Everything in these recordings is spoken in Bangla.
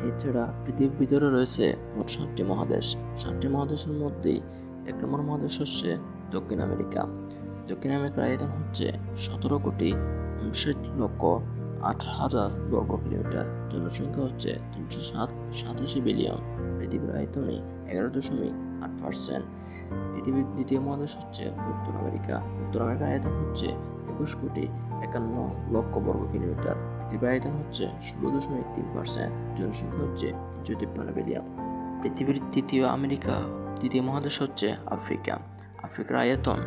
এছাড়া পৃথিবীর ভিতরে রয়েছে মোট 7টি মহাদেশ। 7টি মহাদেশের মধ্যেই 1 নম্বর মহাদেশ হচ্ছে দক্ষিণ আমেরিকা। দক্ষিণ আমেরিকার আয়তন হচ্ছে 17,59,08,000 বর্গ কিলোমিটার। জনসংখ্যা হচ্ছে 387 বিলিয়ন। পৃথিবীর আয়তনে 11.8%। পৃথিবীর দ্বিতীয় মহাদেশ হচ্ছে উত্তর আমেরিকা। উত্তর আমেরিকার আয়তন হচ্ছে 21,51,00,000 বর্গ কিলোমিটার। পৃথিবীর আয়তন হচ্ছে 16.3%। জনসংখ্যা হচ্ছে 353 বিলিয়ন। পৃথিবীর তৃতীয় মহাদেশ হচ্ছে আফ্রিকা। আফ্রিকার আয়তন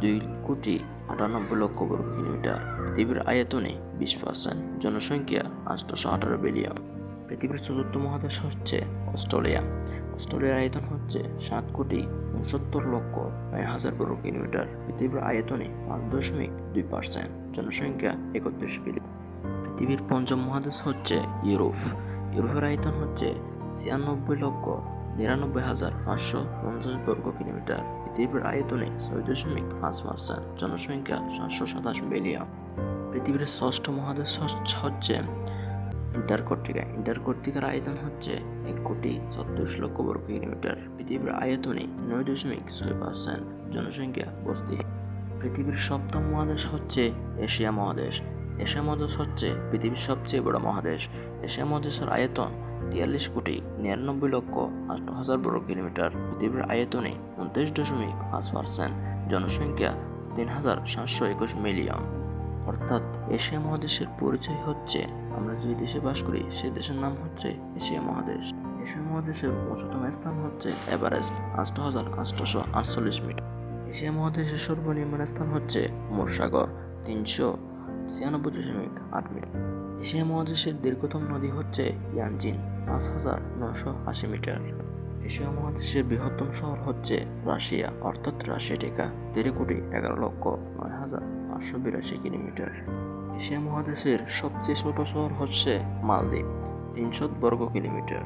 2,98,00,000 বর্গ কিলোমিটার। পৃথিবীর আয়তনে 20%। জনসংখ্যা 818 বিলিয়ন। পৃথিবীর চতুর্থ মহাদেশ হচ্ছে অস্ট্রেলিয়া। অস্ট্রেলিয়ার আয়তন হচ্ছে 7,69,09,000 বর্গ কিলোমিটার। পৃথিবীর আয়তনে 5.2%। জনসংখ্যা 31 বিলিয়ন। পৃথিবীর পঞ্চম মহাদেশ হচ্ছে ইউরোপ। ইউরোপের আয়তন হচ্ছে 96,99,550 বর্গ কিলোমিটার। পৃথিবীর আয়তনে 6.5%। জনসংখ্যা 727 বিলিয়ন। পৃথিবীর ষষ্ঠ মহাদেশ হচ্ছে অ্যান্টার্কটিকা। অ্যান্টার্কটিকার আয়তন হচ্ছে 1,34,00,000 বর্গ কিলোমিটার। পৃথিবীর আয়তনে 9.6%। জনসংখ্যা 32। পৃথিবীর সপ্তম মহাদেশ হচ্ছে এশিয়া মহাদেশ। এশিয়া মহাদেশ হচ্ছে পৃথিবীর সবচেয়ে বড় মহাদেশ। এশিয়া মহাদেশের আয়তন 43,99,08,000 বর্গ কিলোমিটার। পৃথিবীর আয়তনে 29.5%। জনসংখ্যা 3,721 মিলিয়ন। অর্থাৎ এশিয়া মহাদেশের পরিচয় হচ্ছে আমরা যে দেশে বাস করি সেই দেশের নাম হচ্ছে এশিয়া মহাদেশ। এশিয়া মহাদেশের উচ্চতম স্থান হচ্ছে এভারেস্ট, 8,848 মিটার। এশিয়া মহাদেশের সর্বনিম্ন স্থান হচ্ছে মোরসাগর, 396.8 মিটার। এশিয়া মহাদেশের দীর্ঘতম নদী হচ্ছে ইয়ানজিন, 5,980 মিটার। এশিয়া মহাদেশের বৃহত্তম শহর হচ্ছে রাশিয়া, অর্থাৎ রাশিয়াটিকা, 13,11,09,582 কিলোমিটার। এশিয়া মহাদেশের সবচেয়ে ছোট শহর হচ্ছে মালদ্বীপ, 300 বর্গ কিলোমিটার।